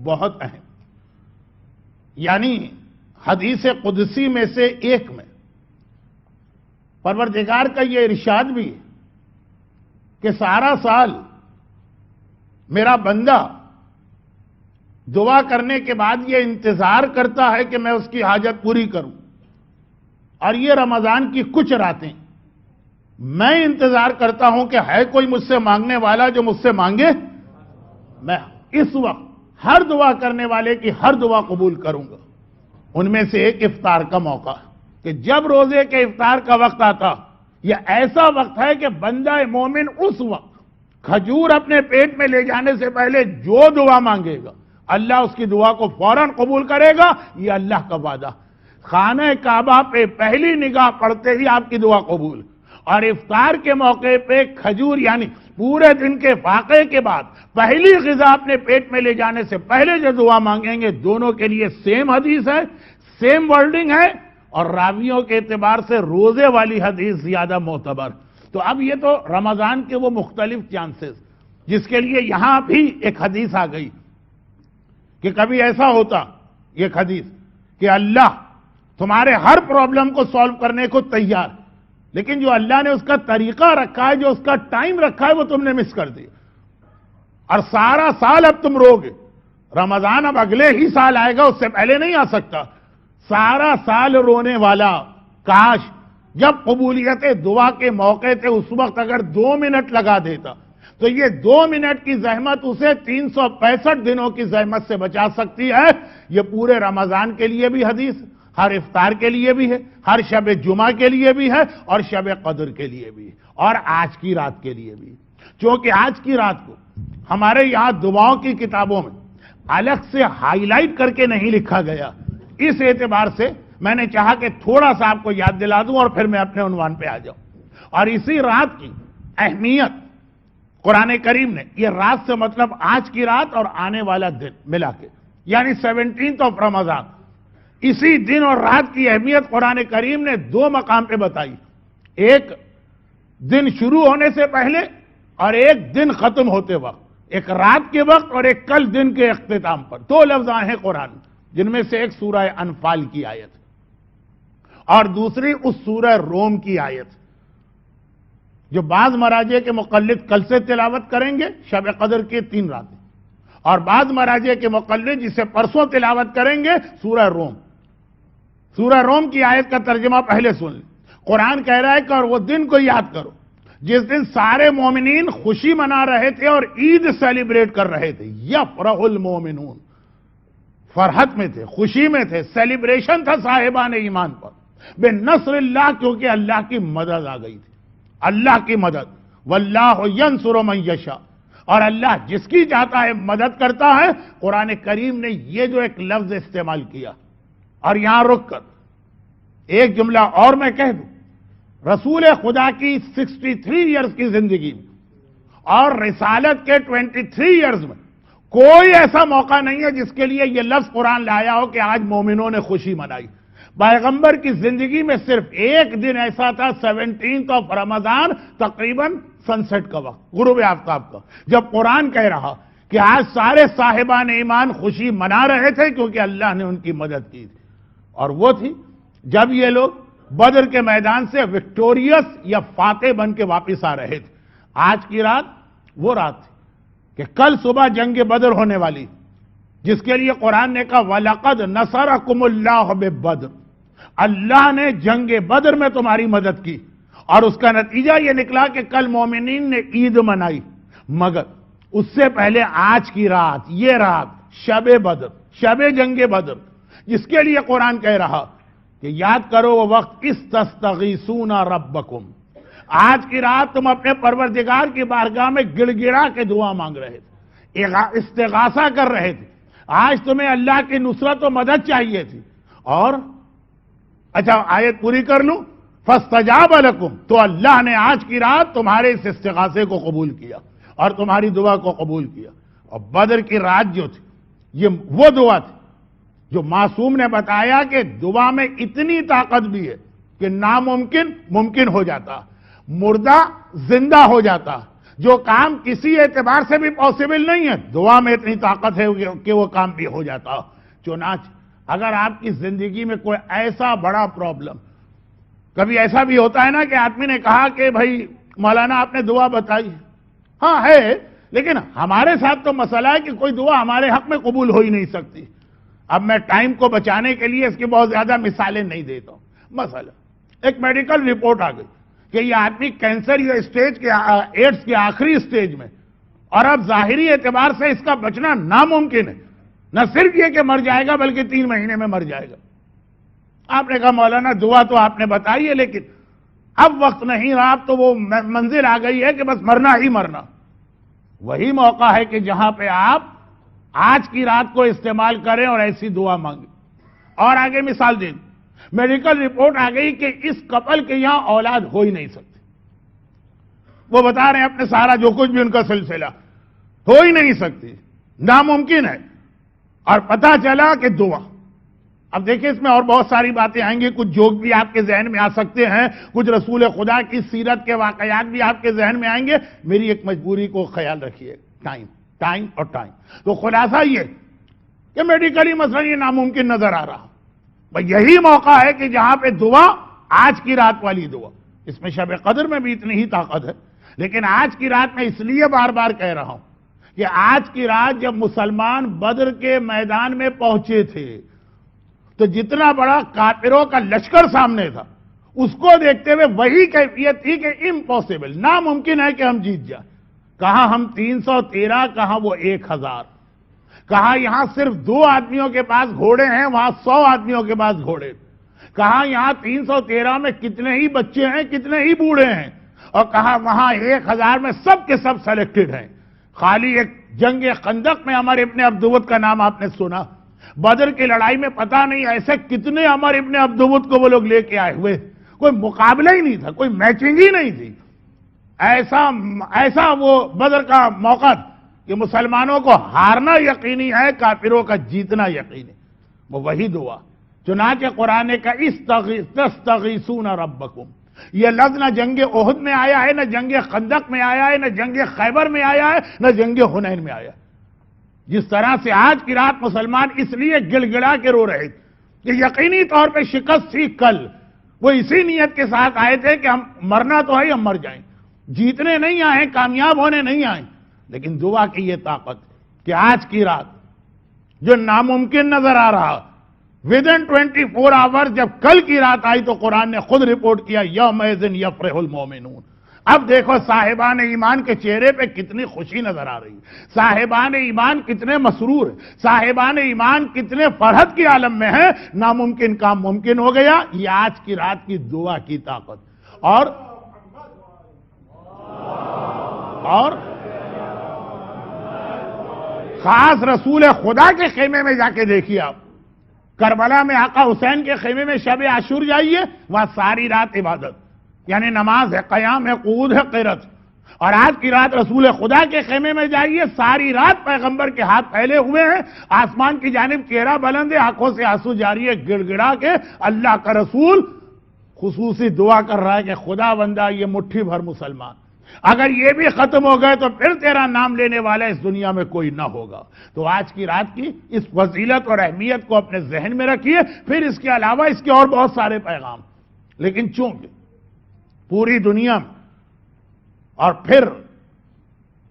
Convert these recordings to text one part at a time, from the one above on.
بہت اہم، یعنی حدیث قدسی میں سے ایک میں پروردگار کا یہ ارشاد بھی ہے کہ سارا سال میرا بندہ دعا کرنے کے بعد یہ انتظار کرتا ہے کہ میں اس کی حاجت پوری کروں، اور یہ رمضان کی کچھ راتیں میں انتظار کرتا ہوں کہ ہے کوئی مجھ سے مانگنے والا جو مجھ سے مانگے، میں اس وقت ہر دعا کرنے والے کی ہر دعا قبول کروں گا۔ ان میں سے ایک افطار کا موقع کہ جب روزے کے افطار کا وقت آتا، یہ ایسا وقت ہے کہ بندہ مومن اس وقت کھجور اپنے پیٹ میں لے جانے سے پہلے جو دعا مانگے گا اللہ اس کی دعا کو فوراً قبول کرے گا، یہ اللہ کا وعدہ۔ خانہ کعبہ پہ پہلی نگاہ پڑتے ہی آپ کی دعا قبول، اور افطار کے موقع پہ کھجور یعنی پورے دن کے فاقے کے بعد پہلی غذا اپنے پیٹ میں لے جانے سے پہلے جو دعا مانگیں گے، دونوں کے لیے سیم حدیث ہے، سیم ورڈنگ ہے، اور راویوں کے اعتبار سے روزے والی حدیث زیادہ معتبر۔ تو اب یہ تو رمضان کے وہ مختلف چانسز جس کے لیے یہاں بھی ایک حدیث آ گئی کہ کبھی ایسا ہوتا، ایک حدیث کہ اللہ تمہارے ہر پرابلم کو سالو کرنے کو تیار، لیکن جو اللہ نے اس کا طریقہ رکھا ہے، جو اس کا ٹائم رکھا ہے، وہ تم نے مس کر دیا، اور سارا سال اب تم رو گے۔ رمضان اب اگلے ہی سال آئے گا، اس سے پہلے نہیں آ سکتا۔ سارا سال رونے والا کاش جب قبولیت دعا کے موقع تھے اس وقت اگر 2 منٹ لگا دیتا تو یہ 2 منٹ کی زحمت اسے 365 دنوں کی زحمت سے بچا سکتی ہے۔ یہ پورے رمضان کے لیے بھی حدیث، ہر افطار کے لیے بھی ہے، ہر شب جمعہ کے لیے بھی ہے، اور شب قدر کے لیے بھی ہے، اور آج کی رات کے لیے بھی۔ چونکہ آج کی رات کو ہمارے یہاں دعاؤں کی کتابوں میں الگ سے ہائی لائٹ کر کے نہیں لکھا گیا، اس اعتبار سے میں نے چاہا کہ تھوڑا سا آپ کو یاد دلا دوں اور پھر میں اپنے عنوان پہ آ جاؤں۔ اور اسی رات کی اہمیت قرآن کریم نے، یہ رات سے مطلب آج کی رات اور آنے والا دن ملا کے، یعنی 17 رمضان، اسی دن اور رات کی اہمیت قرآن کریم نے 2 مقام پہ بتائی، ایک دن شروع ہونے سے پہلے اور ایک دن ختم ہوتے وقت، ایک رات کے وقت اور ایک کل دن کے اختتام پر۔ 2 لفظ آئے ہیں قرآن، جن میں سے ایک سورہ انفال کی آیت اور دوسری اس سورہ روم کی آیت، جو بعض مراجع کے مقلد کل سے تلاوت کریں گے، شب قدر کی 3 راتیں، اور بعض مراجع کے مقلد جسے پرسوں تلاوت کریں گے سورہ روم۔ سورہ روم کی آیت کا ترجمہ پہلے سن لیں۔ قرآن کہہ رہا ہے کہ اور وہ دن کو یاد کرو جس دن سارے مومنین خوشی منا رہے تھے اور عید سیلیبریٹ کر رہے تھے۔ یفرح المومنون، فرحت میں تھے، خوشی میں تھے، سیلیبریشن تھا صاحبان ایمان پر، بے نصر اللہ، کیونکہ اللہ کی مدد آ گئی تھی، اللہ کی مدد۔ واللہ ینصر من یشاء، اور اللہ جس کی چاہتا ہے مدد کرتا ہے۔ قرآن کریم نے یہ جو ایک لفظ استعمال کیا، اور یہاں رک کر ایک جملہ اور میں کہہ دوں، رسول خدا کی 63 ایئرز کی زندگی میں اور رسالت کے 23 ایئرز میں کوئی ایسا موقع نہیں ہے جس کے لیے یہ لفظ قرآن لایا ہو کہ آج مومنوں نے خوشی منائی۔ پیغمبر کی زندگی میں صرف ایک دن ایسا تھا، 17 رمضان، تقریباً سنسٹ کا وقت، غروب آفتاب کا، جب قرآن کہہ رہا کہ آج سارے صاحبان ایمان خوشی منا رہے تھے کیونکہ اللہ نے ان کی مدد کی تھی، اور وہ تھی جب یہ لوگ بدر کے میدان سے وکٹوریس یا فاتح بن کے واپس آ رہے تھے۔ آج کی رات وہ رات تھی کہ کل صبح جنگ بدر ہونے والی، جس کے لیے قرآن نے کہا وَلَقَدْ نَصَرَكُمُ اللَّهُ بِبَدْرٍ، اللہ نے جنگ بدر میں تمہاری مدد کی، اور اس کا نتیجہ یہ نکلا کہ کل مومنین نے عید منائی۔ مگر اس سے پہلے آج کی رات، یہ رات شب بدر، شب جنگ بدر، جس کے لیے قرآن کہہ رہا کہ یاد کرو وہ وقت استستغیثون ربکم، آج کی رات تم اپنے پروردگار کی بارگاہ میں گڑ گڑا کے دعا مانگ رہے تھے، استغاثہ کر رہے تھے، آج تمہیں اللہ کی نصرت و مدد چاہیے تھی، اور اچھا آیت پوری کر لوں، فاستجاب لکم، تو اللہ نے آج کی رات تمہارے اس استغاثے کو قبول کیا اور تمہاری دعا کو قبول کیا۔ اور بدر کی رات جو تھی، یہ وہ دعا تھی جو معصوم نے بتایا کہ دعا میں اتنی طاقت بھی ہے کہ ناممکن ممکن ہو جاتا، مردہ زندہ ہو جاتا، جو کام کسی اعتبار سے بھی پاسبل نہیں ہے، دعا میں اتنی طاقت ہے کہ وہ کام بھی ہو جاتا۔ چنانچہ اگر آپ کی زندگی میں کوئی ایسا بڑا پرابلم، کبھی ایسا بھی ہوتا ہے نا کہ آدمی نے کہا کہ بھائی مولانا آپ نے دعا بتائی، ہاں ہے، لیکن ہمارے ساتھ تو مسئلہ ہے کہ کوئی دعا ہمارے حق میں قبول ہو ہی نہیں سکتی۔ اب میں ٹائم کو بچانے کے لیے اس کی بہت زیادہ مثالیں نہیں دیتا ہوں۔ مثلا ایک میڈیکل رپورٹ آ گئی کہ یہ آدمی کینسر یا ایڈز کے آخری سٹیج میں، اور اب ظاہری اعتبار سے اس کا بچنا ناممکن ہے، نہ صرف یہ کہ مر جائے گا بلکہ 3 مہینے میں مر جائے گا۔ آپ نے کہا مولانا دعا تو آپ نے بتائی ہے لیکن اب وقت نہیں رہا، اب تو وہ منزل آ گئی ہے کہ بس مرنا ہی مرنا۔ وہی موقع ہے کہ جہاں پہ آپ آج کی رات کو استعمال کریں اور ایسی دعا مانگیں۔ اور آگے مثال دیں، میڈیکل رپورٹ آ گئی کہ اس کپل کے یہاں اولاد ہو ہی نہیں سکتی، وہ بتا رہے ہیں اپنے سارا جو کچھ بھی ان کا سلسلہ، ہو ہی نہیں سکتی، ناممکن ہے، اور پتہ چلا کہ دعا۔ اب دیکھیں اس میں اور بہت ساری باتیں آئیں گی، کچھ جوک بھی آپ کے ذہن میں آ سکتے ہیں، کچھ رسول خدا کی سیرت کے واقعات بھی آپ کے ذہن میں آئیں گے۔ میری ایک مجبوری کو خیال رکھیے، ٹائم اور ٹائم۔ تو خلاصہ یہ کہ میڈیکلی مثلا یہ ناممکن نظر آ رہا، بھئی یہی موقع ہے کہ جہاں پہ دعا، آج کی رات والی دعا، اس میں شب قدر میں بھی اتنی ہی طاقت ہے، لیکن آج کی رات میں اس لیے بار بار کہہ رہا ہوں کہ آج کی رات جب مسلمان بدر کے میدان میں پہنچے تھے تو جتنا بڑا کافروں کا لشکر سامنے تھا، اس کو دیکھتے ہوئے وہی کیفیت تھی کہ امپاسبل، ناممکن ہے کہ ہم جیت جائیں۔ کہاں ہم 313، کہاں وہ 1000، کہاں یہاں صرف 2 آدمیوں کے پاس گھوڑے ہیں، وہاں 100 آدمیوں کے پاس گھوڑے، کہاں یہاں 313 میں کتنے ہی بچے ہیں، کتنے ہی بوڑھے ہیں، اور کہاں وہاں 1000 میں سب کے سب سلیکٹڈ ہیں۔ خالی ایک جنگ خندق میں عمر ابن عبدود کا نام آپ نے سنا، بدر کی لڑائی میں پتہ نہیں ایسے کتنے عمر ابن عبدود کو وہ لوگ لے کے آئے ہوئے، کوئی مقابلہ ہی نہیں تھا، کوئی میچنگ ہی نہیں تھی۔ ایسا وہ بدر کا موقع کہ مسلمانوں کو ہارنا یقینی ہے، کافروں کا جیتنا یقینی، وہ وہی دعا۔ چنانچہ قرآن کا تستغیثون ربکم، یہ لفظ نہ جنگ احد میں آیا ہے، نہ جنگ خندق میں آیا ہے، نہ جنگ خیبر میں آیا ہے، نہ جنگ حنین میں آیا ہے۔ جس طرح سے آج کی رات مسلمان اس لیے گڑ گڑا کے رو رہے تھے کہ یقینی طور پہ شکست تھی کل، وہ اسی نیت کے ساتھ آئے تھے کہ ہم مرنا تو ہے، ہم مر جائیں، جیتنے نہیں آئے، کامیاب ہونے نہیں آئے، لیکن دعا کی یہ طاقت کہ آج کی رات جو ناممکن نظر آ رہا، within 24 hours جب کل کی رات آئی تو قرآن نے خود رپورٹ کیا یومئذ یفرح المومنون۔ اب دیکھو صاحبان ایمان کے چہرے پہ کتنی خوشی نظر آ رہی، صاحبان ایمان کتنے مسرور، صاحبان ایمان کتنے فرحت کی عالم میں ہیں، ناممکن کام ممکن ہو گیا۔ یہ آج کی رات کی دعا کی طاقت۔ اور خاص رسول خدا کے خیمے میں جا کے دیکھیے، آپ کربلا میں آقا حسین کے خیمے میں شب عاشور جائیے، وہاں ساری رات عبادت، یعنی نماز ہے، قیام ہے، قعود ہے، قرات۔ اور آج کی رات رسول خدا کے خیمے میں جائیے، ساری رات پیغمبر کے ہاتھ پھیلے ہوئے ہیں، آسمان کی جانب چہرہ بلند ہے، آنکھوں سے آنسو جاری ہے، گڑ گڑا کے اللہ کا رسول خصوصی دعا کر رہا ہے کہ خدا بندہ یہ مٹھی بھر مسلمان، اگر یہ بھی ختم ہو گئے تو پھر تیرا نام لینے والا اس دنیا میں کوئی نہ ہوگا۔ تو آج کی رات کی اس فضیلت اور اہمیت کو اپنے ذہن میں رکھیے، پھر اس کے علاوہ اس کے اور بہت سارے پیغام، لیکن چونکہ پوری دنیا میں اور پھر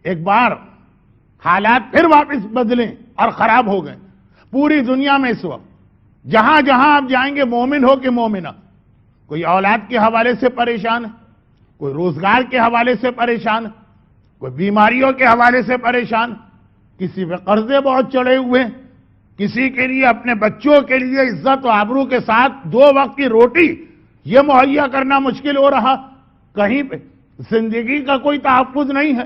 ایک بار حالات پھر واپس بدلیں اور خراب ہو گئے، پوری دنیا میں اس وقت جہاں جہاں آپ جائیں گے، مومن ہو کہ مومنہ، کوئی اولاد کے حوالے سے پریشان ہے، کوئی روزگار کے حوالے سے پریشان، کوئی بیماریوں کے حوالے سے پریشان، کسی پہ قرضے بہت چڑھے ہوئے، کسی کے لیے اپنے بچوں کے لیے عزت و آبرو کے ساتھ 2 وقت کی روٹی یہ مہیا کرنا مشکل ہو رہا، کہیں پہ زندگی کا کوئی تحفظ نہیں ہے،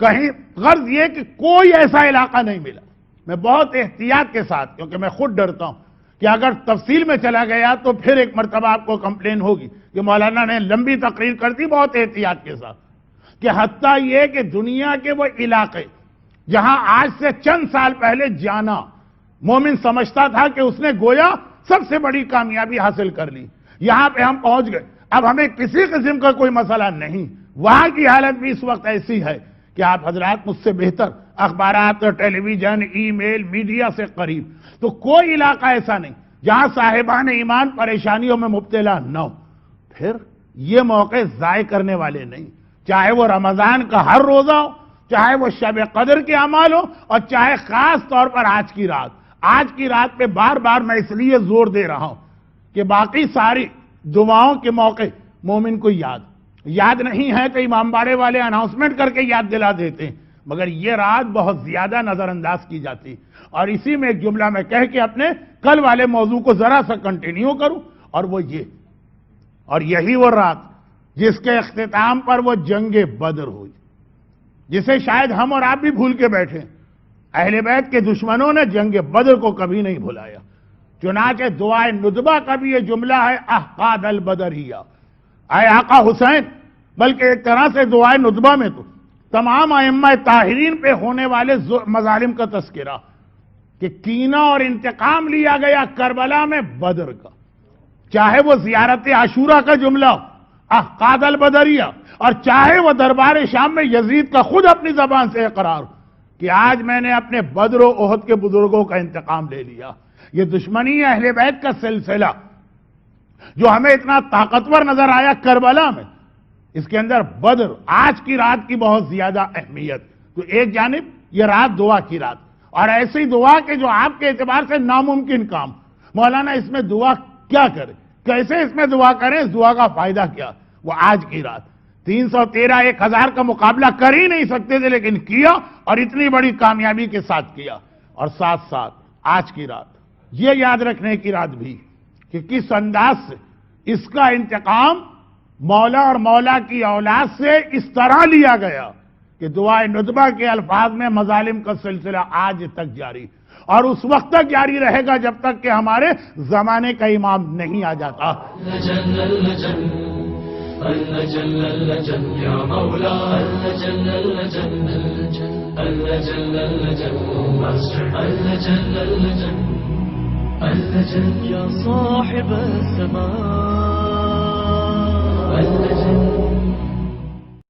کہیں غرض یہ کہ کوئی ایسا علاقہ نہیں ملا۔ میں بہت احتیاط کے ساتھ، کیونکہ میں خود ڈرتا ہوں کہ اگر تفصیل میں چلا گیا تو پھر ایک مرتبہ آپ کو کمپلین ہوگی کہ مولانا نے لمبی تقریر کر دی، بہت احتیاط کے ساتھ، کہ حتیٰ یہ کہ دنیا کے وہ علاقے جہاں آج سے چند سال پہلے جانا مومن سمجھتا تھا کہ اس نے گویا سب سے بڑی کامیابی حاصل کر لی، یہاں پہ ہم پہنچ گئے، اب ہمیں کسی قسم کا کوئی مسئلہ نہیں، وہاں کی حالت بھی اس وقت ایسی ہے کہ آپ حضرات مجھ سے بہتر اخبارات اور ٹیلی ویژن ای میل میڈیا سے قریب، تو کوئی علاقہ ایسا نہیں جہاں صاحبان ایمان پریشانیوں میں مبتلا نہ ہو۔ پھر یہ موقع ضائع کرنے والے نہیں، چاہے وہ رمضان کا ہر روزہ ہو، چاہے وہ شب قدر کے اعمال ہو، اور چاہے خاص طور پر آج کی رات۔ آج کی رات پہ بار بار میں اس لیے زور دے رہا ہوں کہ باقی ساری دعاؤں کے موقع مومن کو یاد نہیں ہے تو امام باڑے والے اناؤنسمنٹ کر کے یاد دلا دیتے ہیں، مگر یہ رات بہت زیادہ نظر انداز کی جاتی، اور اسی میں ایک جملہ میں کہہ کے اپنے کل والے موضوع کو ذرا سا کنٹینیو کروں، اور وہ یہ، اور یہی وہ رات جس کے اختتام پر وہ جنگ بدر ہوئی، جسے شاید ہم اور آپ بھی بھول کے بیٹھے۔ اہل بیت کے دشمنوں نے جنگ بدر کو کبھی نہیں بھلایا، چنانچہ دعائے ندبہ کا بھی یہ جملہ ہے، احقاد البدریہ، اے آقا حسین، بلکہ ایک طرح سے دعائے ندبہ میں تو تمام ائمہ طاہرین پہ ہونے والے مظالم کا تذکرہ کہ کینہ اور انتقام لیا گیا کربلا میں بدر کا، چاہے وہ زیارت عاشورہ کا جملہ احقاد البدریہ، اور چاہے وہ دربار شام میں یزید کا خود اپنی زبان سے اقرار کہ آج میں نے اپنے بدر و احد کے بزرگوں کا انتقام لے لیا۔ یہ دشمنی اہل بیت کا سلسلہ جو ہمیں اتنا طاقتور نظر آیا کربلا میں، اس کے اندر بدر آج کی رات کی بہت زیادہ اہمیت۔ تو ایک جانب یہ رات دعا کی رات، اور ایسی دعا کہ جو آپ کے اعتبار سے ناممکن کام، مولانا اس میں دعا کیا کرے، کیسے اس میں دعا کریں، اس دعا کا فائدہ کیا، وہ آج کی رات 313 1000 کا مقابلہ کر ہی نہیں سکتے تھے، لیکن کیا، اور اتنی بڑی کامیابی کے ساتھ کیا۔ اور ساتھ ساتھ آج کی رات یہ یاد رکھنے کی رات بھی کہ کس انداز سے اس کا انتقام مولا اور مولا کی اولاد سے اس طرح لیا گیا کہ دعائے ندبہ کے الفاظ میں مظالم کا سلسلہ آج تک جاری، اور اس وقت تک جاری رہے گا جب تک کہ ہمارے زمانے کا امام نہیں آ جاتا۔ يا صاحب السماء